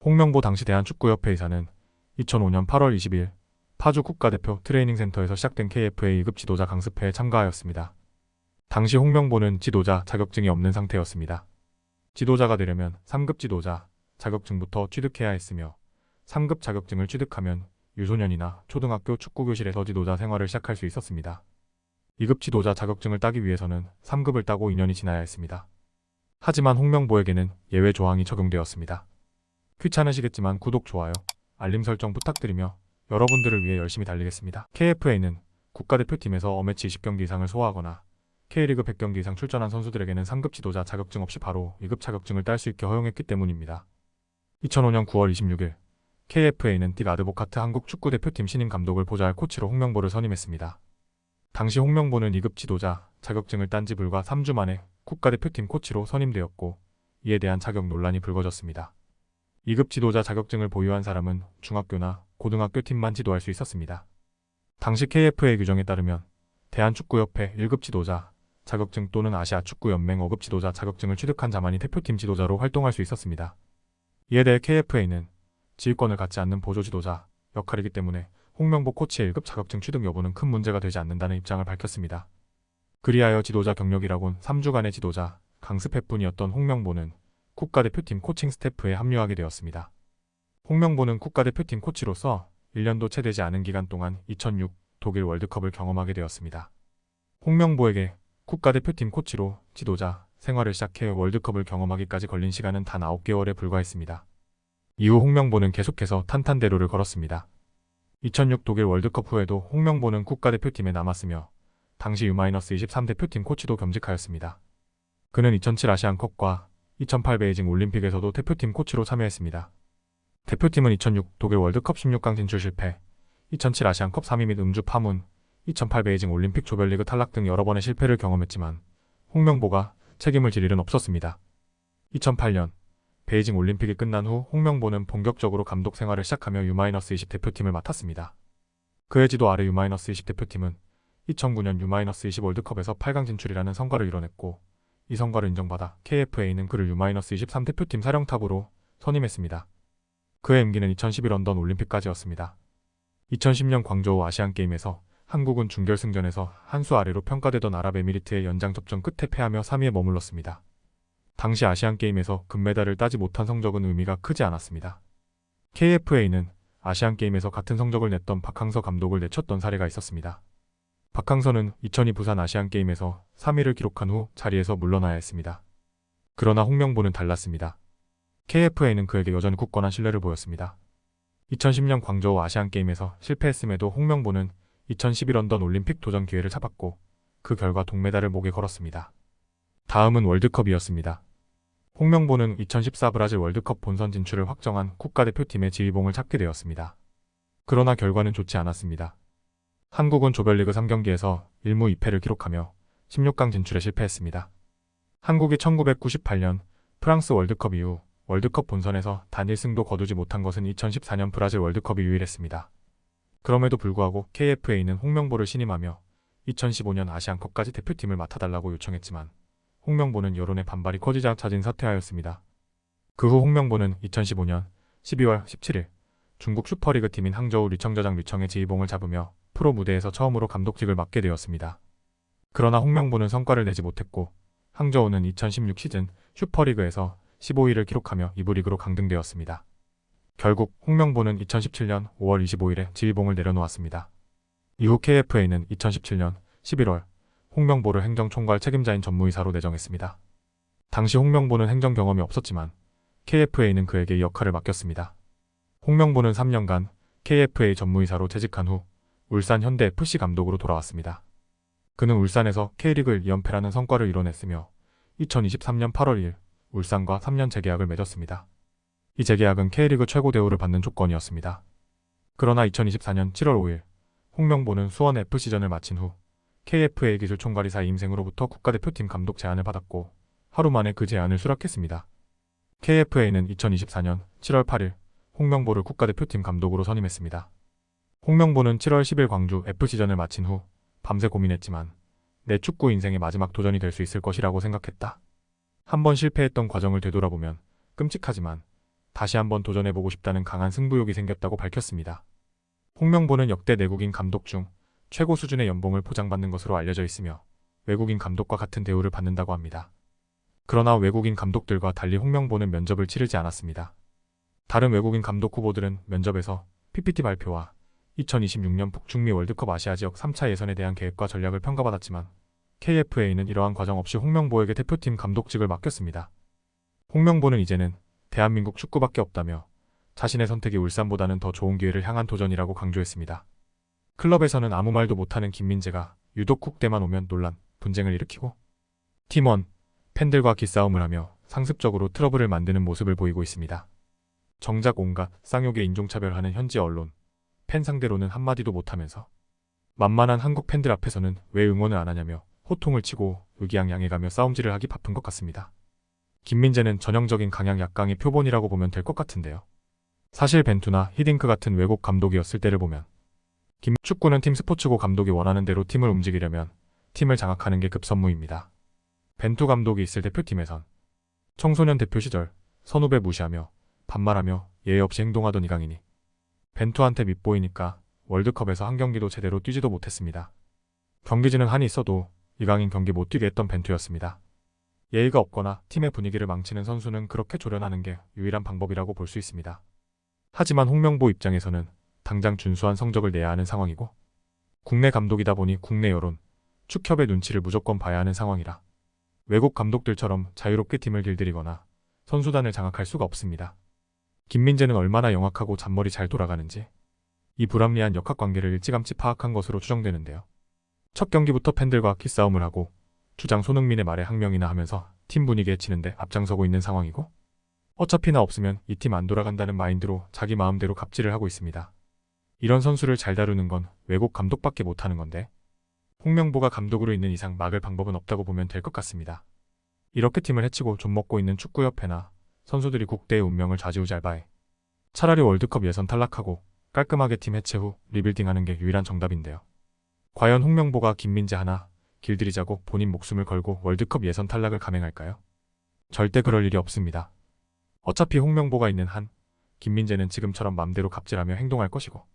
홍명보 당시 대한축구협회 이사는 2005년 8월 20일 파주 국가대표 트레이닝센터에서 시작된 KFA 2급 지도자 강습회에 참가하였습니다. 당시 홍명보는 지도자 자격증이 없는 상태였습니다. 지도자가 되려면 3급 지도자 자격증부터 취득해야 했으며 3급 자격증을 취득하면 유소년이나 초등학교 축구교실에서 지도자 생활을 시작할 수 있었습니다. 2급 지도자 자격증을 따기 위해서는 3급을 따고 2년이 지나야 했습니다. 하지만 홍명보에게는 예외 조항이 적용되었습니다. 귀찮으시겠지만 구독, 좋아요, 알림 설정 부탁드리며 여러분들을 위해 열심히 달리겠습니다. KFA는 국가대표팀에서 어매치 20경기 이상을 소화하거나 K리그 100경기 이상 출전한 선수들에게는 3급 지도자 자격증 없이 바로 2급 자격증을 딸 수 있게 허용했기 때문입니다. 2005년 9월 26일 KFA는 딕 아드보카트 한국 축구대표팀 신임 감독을 보좌할 코치로 홍명보를 선임했습니다. 당시 홍명보는 2급 지도자 자격증을 딴 지 불과 3주 만에 국가대표팀 코치로 선임되었고 이에 대한 자격 논란이 불거졌습니다. 2급 지도자 자격증을 보유한 사람은 중학교나 고등학교 팀만 지도할 수 있었습니다. 당시 KFA 규정에 따르면 대한축구협회 1급 지도자 자격증 또는 아시아축구연맹 5급 지도자 자격증을 취득한 자만이 대표팀 지도자로 활동할 수 있었습니다. 이에 대해 KFA는 지휘권을 갖지 않는 보조 지도자 역할이기 때문에 홍명보 코치의 1급 자격증 취득 여부는 큰 문제가 되지 않는다는 입장을 밝혔습니다. 그리하여 지도자 경력이라곤 3주간의 지도자 강습회뿐이었던 홍명보는 국가대표팀 코칭 스태프에 합류하게 되었습니다. 홍명보는 국가대표팀 코치로서 1년도 채 되지 않은 기간 동안 2006 독일 월드컵을 경험하게 되었습니다. 홍명보에게 국가대표팀 코치로 지도자 생활을 시작해 월드컵을 경험하기까지 걸린 시간은 단 9개월에 불과했습니다. 이후 홍명보는 계속해서 탄탄대로를 걸었습니다. 2006 독일 월드컵 후에도 홍명보는 국가대표팀에 남았으며 당시 U-23 대표팀 코치도 겸직하였습니다. 그는 2007 아시안컵과 2008 베이징 올림픽에서도 대표팀 코치로 참여했습니다. 대표팀은 2006 독일 월드컵 16강 진출 실패, 2007 아시안컵 3위 및 음주 파문, 2008 베이징 올림픽 조별리그 탈락 등 여러 번의 실패를 경험했지만 홍명보가 책임을 질 일은 없었습니다. 2008년 베이징 올림픽이 끝난 후 홍명보는 본격적으로 감독 생활을 시작하며 U-20 대표팀을 맡았습니다. 그의 지도 아래 U-20 대표팀은 2009년 U-20 월드컵에서 8강 진출이라는 성과를 이뤄냈고 이 성과를 인정받아 KFA는 그를 U-23 대표팀 사령탑으로 선임했습니다. 그의 임기는 2011 런던 올림픽까지였습니다. 2010년 광저우 아시안게임에서 한국은 준결승전에서 한 수 아래로 평가되던 아랍에미리트의 연장 접전 끝에 패하며 3위에 머물렀습니다. 당시 아시안게임에서 금메달을 따지 못한 성적은 의미가 크지 않았습니다. KFA는 아시안게임에서 같은 성적을 냈던 박항서 감독을 내쳤던 사례가 있었습니다. 박항서는 2002 부산 아시안게임에서 3위를 기록한 후 자리에서 물러나야 했습니다. 그러나 홍명보는 달랐습니다. KFA는 그에게 여전히 굳건한 신뢰를 보였습니다. 2010년 광저우 아시안게임에서 실패했음에도 홍명보는 2012 런던 올림픽 도전 기회를 잡았고 그 결과 동메달을 목에 걸었습니다. 다음은 월드컵이었습니다. 홍명보는 2014 브라질 월드컵 본선 진출을 확정한 국가대표팀의 지휘봉을 잡게 되었습니다. 그러나 결과는 좋지 않았습니다. 한국은 조별리그 3경기에서 1무 2패를 기록하며 16강 진출에 실패했습니다. 한국이 1998년 프랑스 월드컵 이후 월드컵 본선에서 단 1승도 거두지 못한 것은 2014년 브라질 월드컵이 유일했습니다. 그럼에도 불구하고 KFA는 홍명보를 신임하며 2015년 아시안컵까지 대표팀을 맡아달라고 요청했지만 홍명보는 여론의 반발이 커지자 자진 사퇴하였습니다. 그 후 홍명보는 2015년 12월 17일 중국 슈퍼리그 팀인 항저우 리청저장 리청의 지휘봉을 잡으며 프로 무대에서 처음으로 감독직을 맡게 되었습니다. 그러나 홍명보는 성과를 내지 못했고 항저우는 2016 시즌 슈퍼리그에서 15위를 기록하며 2부 리그로 강등되었습니다. 결국 홍명보는 2017년 5월 25일에 지휘봉을 내려놓았습니다. 이후 KFA는 2017년 11월 홍명보를 행정총괄 책임자인 전무이사로 내정했습니다. 당시 홍명보는 행정 경험이 없었지만 KFA는 그에게 이 역할을 맡겼습니다. 홍명보는 3년간 KFA 전무이사로 재직한 후 울산 현대FC 감독으로 돌아왔습니다. 그는 울산에서 K리그 2연패라는 성과를 이뤄냈으며 2023년 8월 2일 울산과 3년 재계약을 맺었습니다. 이 재계약은 K리그 최고 대우를 받는 조건이었습니다. 그러나 2024년 7월 5일 홍명보는 수원FC전을 마친 후 KFA 기술총괄이사 임생으로부터 국가대표팀 감독 제안을 받았고 하루 만에 그 제안을 수락했습니다. KFA는 2024년 7월 8일 홍명보를 국가대표팀 감독으로 선임했습니다. 홍명보는 7월 10일 광주 FC전을 마친 후 밤새 고민했지만 내 축구 인생의 마지막 도전이 될 수 있을 것이라고 생각했다. 한번 실패했던 과정을 되돌아보면 끔찍하지만 다시 한번 도전해보고 싶다는 강한 승부욕이 생겼다고 밝혔습니다. 홍명보는 역대 내국인 감독 중 최고 수준의 연봉을 보장받는 것으로 알려져 있으며 외국인 감독과 같은 대우를 받는다고 합니다. 그러나 외국인 감독들과 달리 홍명보는 면접을 치르지 않았습니다. 다른 외국인 감독 후보들은 면접에서 PPT 발표와 2026년 북중미 월드컵 아시아 지역 3차 예선에 대한 계획과 전략을 평가받았지만 KFA는 이러한 과정 없이 홍명보에게 대표팀 감독직을 맡겼습니다. 홍명보는 이제는 대한민국 축구밖에 없다며 자신의 선택이 울산보다는 더 좋은 기회를 향한 도전이라고 강조했습니다. 클럽에서는 아무 말도 못하는 김민재가 유독 국대만 오면 논란, 분쟁을 일으키고 팀원, 팬들과 기싸움을 하며 상습적으로 트러블을 만드는 모습을 보이고 있습니다. 정작 온갖 쌍욕에 인종차별하는 현지 언론, 팬 상대로는 한마디도 못하면서 만만한 한국 팬들 앞에서는 왜 응원을 안 하냐며 호통을 치고 의기양양해가며 싸움질을 하기 바쁜 것 같습니다. 김민재는 전형적인 강약 약강의 표본이라고 보면 될 것 같은데요. 사실 벤투나 히딩크 같은 외국 감독이었을 때를 보면 축구는 팀 스포츠고 감독이 원하는 대로 팀을 움직이려면 팀을 장악하는 게 급선무입니다. 벤투 감독이 있을 대표팀에선 청소년 대표 시절 선후배 무시하며 반말하며 예의 없이 행동하던 이강인이 벤투한테 밉보이니까 월드컵에서 한 경기도 제대로 뛰지도 못했습니다. 경기지는 한이 있어도 이강인 경기 못 뛰게 했던 벤투였습니다. 예의가 없거나 팀의 분위기를 망치는 선수는 그렇게 조련하는 게 유일한 방법이라고 볼 수 있습니다. 하지만 홍명보 입장에서는 당장 준수한 성적을 내야 하는 상황이고 국내 감독이다 보니 국내 여론, 축협의 눈치를 무조건 봐야 하는 상황이라 외국 감독들처럼 자유롭게 팀을 길들이거나 선수단을 장악할 수가 없습니다. 김민재는 얼마나 영악하고 잔머리 잘 돌아가는지 이 불합리한 역학관계를 일찌감치 파악한 것으로 추정되는데요. 첫 경기부터 팬들과 기싸움을 하고 주장 손흥민의 말에 항명이나 하면서 팀 분위기에 치는데 앞장서고 있는 상황이고 어차피 나 없으면 이 팀 안 돌아간다는 마인드로 자기 마음대로 갑질을 하고 있습니다. 이런 선수를 잘 다루는 건 외국 감독밖에 못하는 건데 홍명보가 감독으로 있는 이상 막을 방법은 없다고 보면 될 것 같습니다. 이렇게 팀을 해치고 좀먹고 있는 축구협회나 선수들이 국대의 운명을 좌지우지할바에 차라리 월드컵 예선 탈락하고 깔끔하게 팀 해체 후 리빌딩하는 게 유일한 정답인데요. 과연 홍명보가 김민재 하나 길들이자고 본인 목숨을 걸고 월드컵 예선 탈락을 감행할까요? 절대 그럴 일이 없습니다. 어차피 홍명보가 있는 한 김민재는 지금처럼 맘대로 갑질하며 행동할 것이고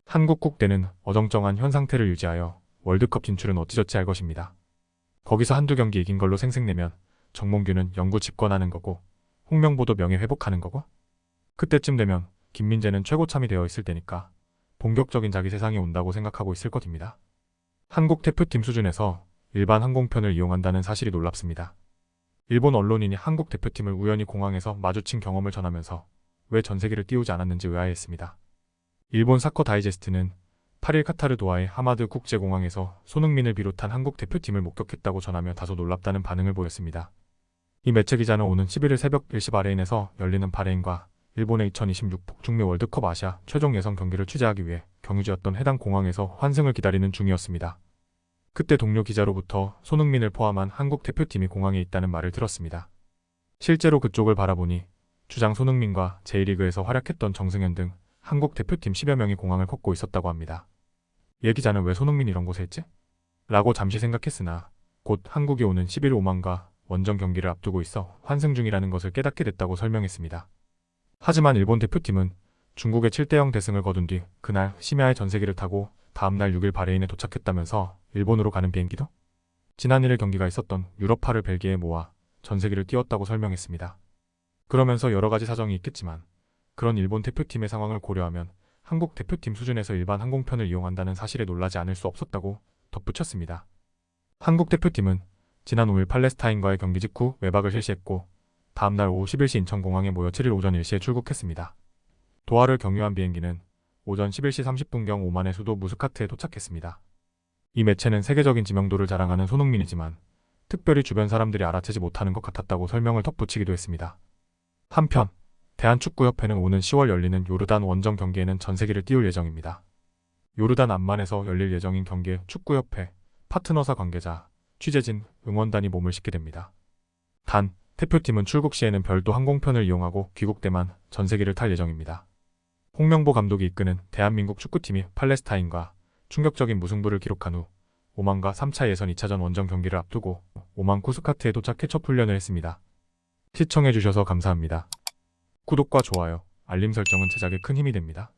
한국 국대는 어정쩡한 현 상태를 유지하여 월드컵 진출은 어찌저찌 할 것입니다. 거기서 한두 경기 이긴 걸로 생색내면 정몽규는 영구 집권하는 거고 홍명보도 명예 회복하는 거고 그때쯤 되면 김민재는 최고참이 되어 있을 때니까 본격적인 자기 세상이 온다고 생각하고 있을 것입니다. 한국 대표팀 수준에서 일반 항공편을 이용한다는 사실이 놀랍습니다. 일본 언론인이 한국 대표팀을 우연히 공항에서 마주친 경험을 전하면서 왜 전세기를 띄우지 않았는지 의아해했습니다. 일본 사커 다이제스트는 8일 카타르 도하의 하마드 국제공항에서 손흥민을 비롯한 한국 대표팀을 목격했다고 전하며 다소 놀랍다는 반응을 보였습니다. 이 매체 기자는 오는 11일 새벽 1시 바레인에서 열리는 바레인과 일본의 2026 북중미 월드컵 아시아 최종 예선 경기를 취재하기 위해 경유지였던 해당 공항에서 환승을 기다리는 중이었습니다. 그때 동료 기자로부터 손흥민을 포함한 한국 대표팀이 공항에 있다는 말을 들었습니다. 실제로 그쪽을 바라보니 주장 손흥민과 제1리그에서 활약했던 정승현 등 한국 대표팀 10여 명이 공항을 걷고 있었다고 합니다. 예 기자는 왜 손흥민이 이런 곳에 있지? 라고 잠시 생각했으나 곧 한국이 오는 11일 오만과 원정 경기를 앞두고 있어 환승 중이라는 것을 깨닫게 됐다고 설명했습니다. 하지만 일본 대표팀은 중국의 7대0 대승을 거둔 뒤 그날 심야의 전세기를 타고 다음날 6일 바레인에 도착했다면서 일본으로 가는 비행기도 지난 1일 경기가 있었던 유럽파를 벨기에에 모아 전세기를 띄웠다고 설명했습니다. 그러면서 여러 가지 사정이 있겠지만 그런 일본 대표팀의 상황을 고려하면 한국 대표팀 수준에서 일반 항공편을 이용한다는 사실에 놀라지 않을 수 없었다고 덧붙였습니다. 한국 대표팀은 지난 5일 팔레스타인과의 경기 직후 외박을 실시했고 다음날 오후 11시 인천공항에 모여 7일 오전 1시에 출국했습니다. 도하를 경유한 비행기는 오전 11시 30분경 오만의 수도 무스카트에 도착했습니다. 이 매체는 세계적인 지명도를 자랑하는 손흥민이지만 특별히 주변 사람들이 알아채지 못하는 것 같았다고 설명을 덧붙이기도 했습니다. 한편 대한축구협회는 오는 10월 열리는 요르단 원정 경기에는 전세기를 띄울 예정입니다. 요르단 암만에서 열릴 예정인 경기에 축구협회, 파트너사 관계자, 취재진, 응원단이 몸을 싣게 됩니다. 단, 대표팀은 출국 시에는 별도 항공편을 이용하고 귀국 때만 전세기를 탈 예정입니다. 홍명보 감독이 이끄는 대한민국 축구팀이 팔레스타인과 충격적인 무승부를 기록한 후 오만과 3차 예선 2차전 원정 경기를 앞두고 오만 쿠스카트에 도착해 첫 훈련을 했습니다. 시청해주셔서 감사합니다. 구독과 좋아요, 알림 설정은 제작에 큰 힘이 됩니다.